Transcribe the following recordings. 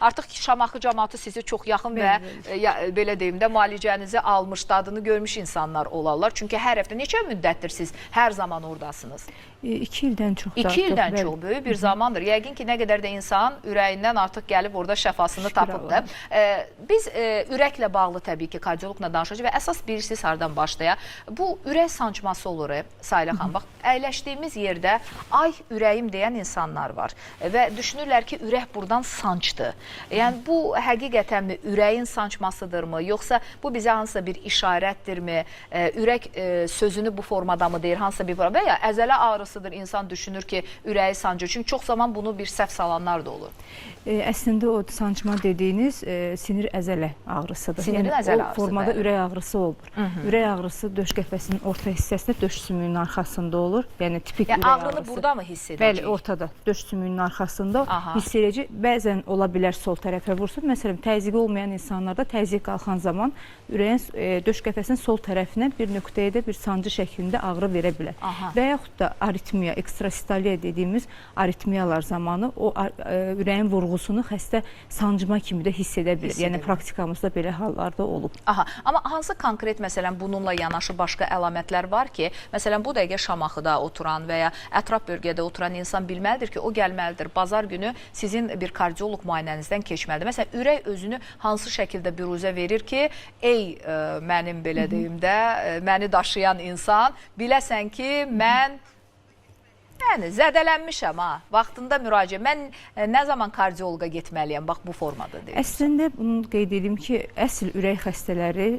artıq Şamaxı cəmaatı sizi çox yaxın və belə deyim də müalicənizi almış, dadını görmüş insanlar olarlar. Çünki hər həftə neçə müddətdir siz hər zaman oradasınız? 2 ildən çox. 2 ildən çox böyük bir zamandır. Yəqin ki, nə qədər də insan ürəyindən artıq gəlib orada şəfasını tapıbdır. Biz ürəklə bağlı təbii ki, kardioloqla danışacağıq və əsas bilirsiniz hardan başlayaq. Bu ürək sancması olur, Sayilə xanım. Bax, əyləşdiyimiz yerdə ay ürəyim deyən insanlar var və düşünürlər ki, ürək buradan sancdı. Yəni, bu həqiqətənmi ürəyin sancmasıdırmı, yoxsa bu bizə hansısa bir işarətdirmi, ürək sözünü bu formada mı deyir, hansısa bir formada və ya əzələ ağrısıdır, insan düşünür ki, ürəyi sancır. Çünki çox zaman bunu bir səhv salanlar da olur. Əslində o sancma dediyiniz sinir əzələ ağrısıdır. Sinir əzələ ağrısı. O formada ürək ağrısı olur. Ürək ağrısı döş qəfəsinin orta hissəsində, döş sümüyünün arxasında olur. Yəni tipik ürək ağrısı. Ağrını burada mı hiss edəcək? Bəli, ortada, döş sümüyünün arxasında hiss edəcək. Bəzən ola bilər sol tərəfə vursun. Məsələn, təzyiqi olmayan insanlarda təzyiq qalxan zaman ürəyin döş qəfəsinin sol tərəfinə bir nöqtəyə də bir sancı şəklində ağrı verə bilər. Və yaxud da aritmiya, ekstrasistoliya dediyimiz aritmiyalar zamanı o ürəyin vurğusunu xəstə sancma kimi də hiss edə bilir. Yəni praktikamızda belə hallarda olub. Amma hansı konkret məsələn bununla yanaşı başqa əlamətlər var ki, məsələn bu dəqiqə Şamaxıda oturan və ya ətraf bölgədə oturan insan bilməlidir ki, o gəlməlidir. Bazar günü sizin bir kardioloq müayinənizdən keçməlidir. Məsələn, ürək özünü hansı şəkildə büruzə verir ki, ey mənim belə deyim də, məni daşıyan insan, biləsən ki, mən zədələnmişəm, vaxtında müraciət. Mən nə zaman kardioloqa getməliyəm? Bax, bu formada deyil. Əslində, bunu qeyd edeyim ki, əsl ürək xəstələri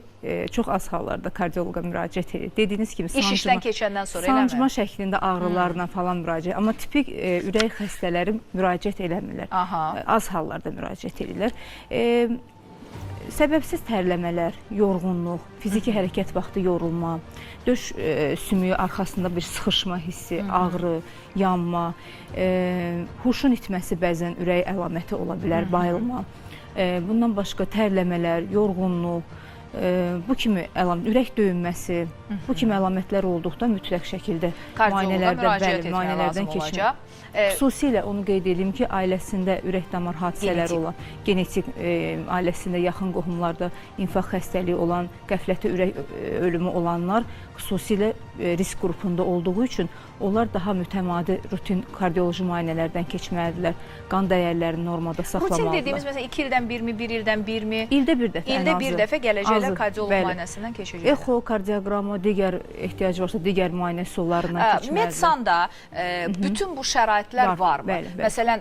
çox az hallarda kardioloqa müraciət edir. Dediyiniz kimi, İş işdən keçəndən sonra eləmir. Sancma şəklində ağrılarla falan müraciət. Amma tipik ürək xəstələri müraciət eləmirlər. Az hallarda müraciət edirlər. Səbəbsiz tərləmələr, yorğunluq, fiziki hərəkət vaxtı yorulma, döş sümüyü arxasında bir sıxışma hissi, ağrı, yanma, huşun itməsi bəzən ürək əlaməti ola bilər, bayılma. Bundan başqa tərləmələr, yorğunluq, bu kimi ürək döyünməsi, bu kimi əlamətlər olduqda mütləq şəkildə müayinələrdən keçmək. Xüsusilə onu qeyd edeyim ki, ailəsində ürək damar hadisələri olan, genetik ailəsində yaxın qohumlarda infarkt xəstəliyi olan, qəflətli ürək ölümü olanlar xüsusilə risk qrupunda olduğu üçün onlar daha mütəmadi rutin kardioloji müayinələrdən keçməlidirlər. Qan dəyərlərini normada saxlamalıdırlar. Rutin dediyimiz məsələn 2 ildən 1-mi, 1 ildən 1-mi? İldə bir dəfə. İldə bir dəfə gələcəklər kardioloq müayinəsindən keçəcəklər. Exo, kardioqrama, digər ehtiyac varsa digər müayinə üsullarından keçməlidirlər. Medsanda bütün bu şəraitlər varmı? Məsələn,